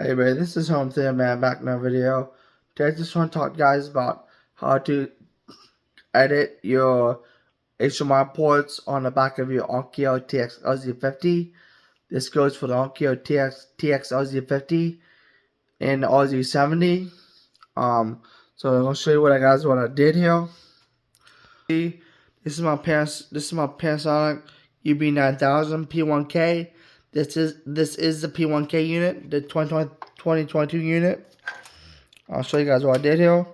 Hey man, this is Home Theater Man back in a video. Today I just want to talk to you guys about how to edit your HDMI ports on the back of your Onkyo TX-RZ50. This goes for the Onkyo TX-RZ50 and the RZ70. So I'm gonna show you what I did here. See, this is my Panasonic UB9000 P1K. This is the P1K unit, the 2022 unit. I'll show you guys what I did here.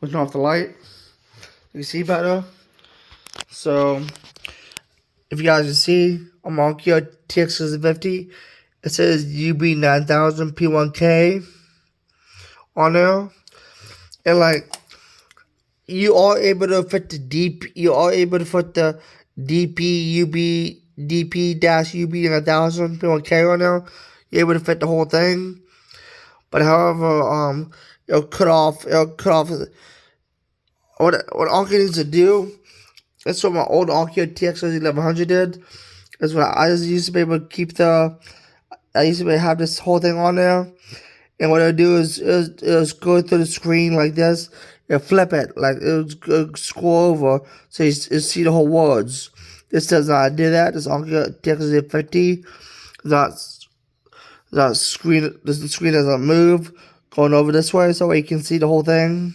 Turn off the light. You can see better. So, if you guys can see, on my Onkyo TX-RZ50, it says UB9000 P1K on there. And like, you are able to fit the DP-UB9000 P1K on there. You're able to fit the whole thing. But however, it'll cut off. What Onkyo needs to do, that's what my old Onkyo TX-RZ1100 did. Is when I used to be able to keep I used to be able to have this whole thing on there. And what it'll do is go through the screen like this. It'll flip it, like it'll scroll over so you see the whole words. This does not do that. This Onkyo TX-RZ50 the screen doesn't move going over this way, so you can see the whole thing.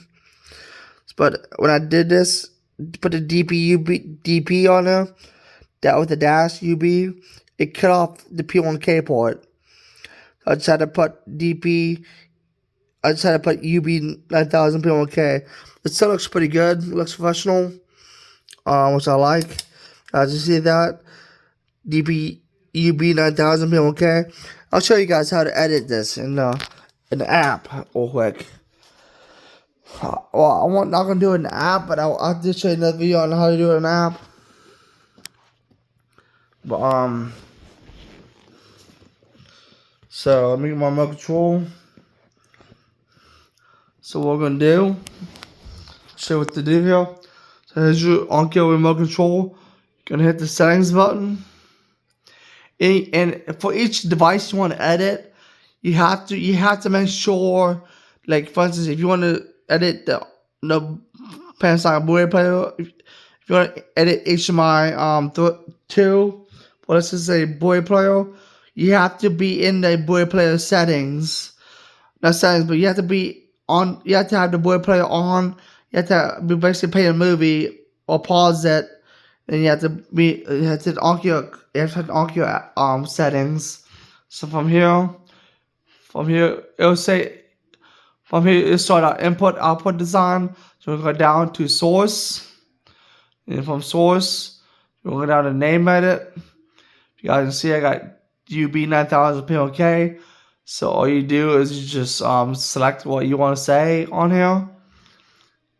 But when I did this, put the DP on there, that with the dash UB, it cut off the P1K port. I just had to put UB9000 P1K. It still looks pretty good. It looks professional, which I like. As you see that UB9000 P1K. I'll show you guys how to edit this in the app real quick. Well, I'm not gonna do it in the app, but I'll just show you another video on how to do it in the app. But so let me get my remote control. So what we're gonna do, show you what to do here. So here's your Onkyo remote control. You're gonna hit the settings button. And for each device you want to edit, you have to make sure, like for instance, if you want to edit the Panasonic Blu-ray player, if you want to edit HDMI 2, well, let's just say Blu-ray player, you have to be in the Blu-ray player settings, not settings, but you have to be on. You have to have the Blu-ray player on. You have to be basically play a movie or pause it. And you have to hit Onkyo settings. So from here it'll say, from here it'll start our output design. So we'll go down to source, and from source we'll go down to name edit. You guys can see I got UB9000 P1K. So all you do is you just select what you want to say on here.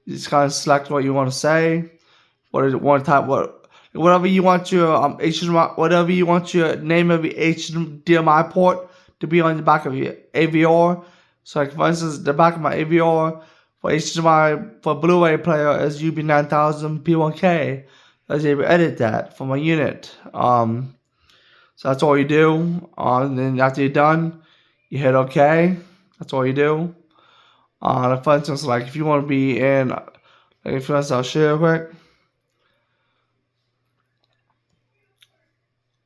You just kind of select what you want to say. Whatever you want your HDMI, whatever you want your name of your HDMI port to be on the back of your AVR. So like for instance, the back of my AVR for HDMI for Blu-ray player is UB9000 P1K. I was able to edit that for my unit. So that's all you do. And then after you're done, you hit OK. That's all you do. For instance, like if you want to be in, like if you want to, I'll share real quick.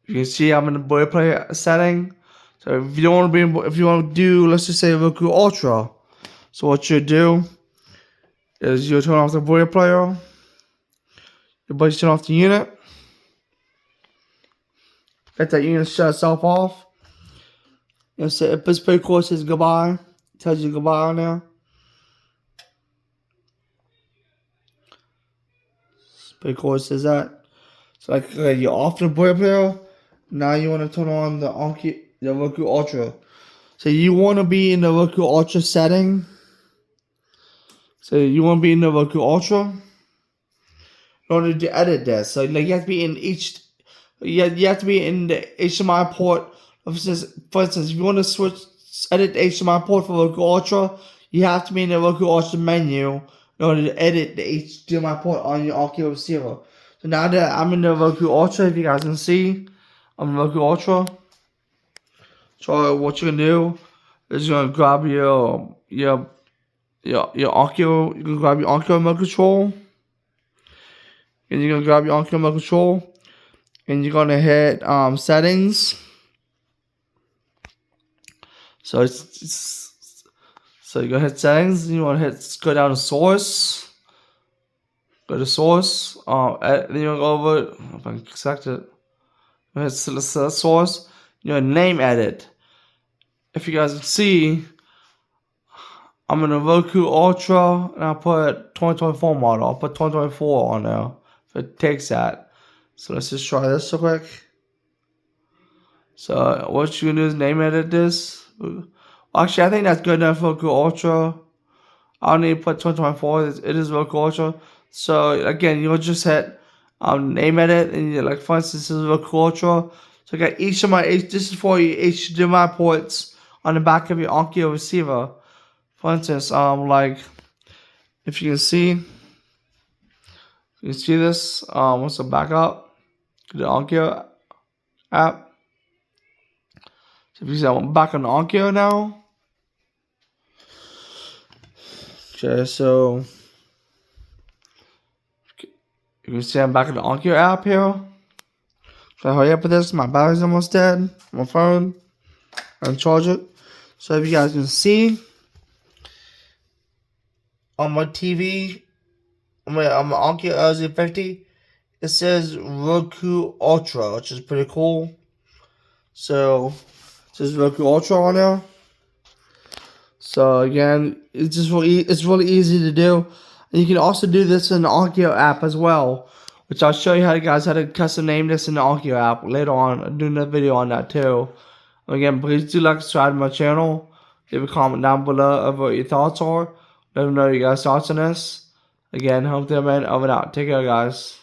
You can see I'm in the Blu-ray player setting. So if you want to do, let's just say Roku Ultra. So what you do is you turn off the Blu-ray player. You turn off the unit. Let that unit shut itself off. And so if it's pretty cool, it says goodbye. It tells you goodbye on there. It's pretty cool, it says that. So like you're off the Blu-ray player. Now you want to turn on the Roku Ultra. So you want to be in the Roku Ultra setting. So you want to be in the Roku Ultra in order to edit this. So like you have to be in each. You have to be in the HDMI port. For instance, if you want to edit the HDMI port for Roku Ultra, you have to be in the Roku Ultra menu in order to edit the HDMI port on your Onkyo receiver. So now that I'm in the Roku Ultra, if you guys can see, I'm in Roku Ultra. So what you can do is you're gonna grab your Onkyo. You can grab your Onkyo remote control, and you're gonna grab your Onkyo remote control, and you're gonna hit settings. So so you're gonna hit settings. You wanna go down to source. Go to source. Then you're gonna go over. If I can select it. Hit source. You're gonna name edit. If you guys can see, I'm in a Roku Ultra, and I'll put 2024 model. I'll put 2024 on there if it takes that. So let's just try this real quick. So what you're gonna do is name edit this. Actually, I think that's good enough for Roku Ultra. I don't need to put 2024. It is Roku Ultra. So again, you'll just hit name edit, and you like, for instance, this is Roku Ultra. So I got each of my this is for your HDMI ports on the back of your Onkyo receiver. For instance, like if you can see this. What's the backup? The Onkyo app. So if you see, I'm back on the Onkyo now. Okay, so you can see I'm back in the Onkyo app here. So I hurry up with this. My battery's almost dead. My phone. Uncharge it. So if you guys can see on my TV, on my Onkyo TX-RZ50, it says Roku Ultra, which is pretty cool. So it says Roku Ultra on there. So again, it's really easy to do. And you can also do this in the Onkyo app as well, which I'll show you how to custom name this in the Onkyo app later on. I'm doing a video on that too. Again, please do like, subscribe to my channel. Leave a comment down below of what your thoughts are. Let me know your guys' thoughts on this. Again, hope to man over and out. Take care, guys.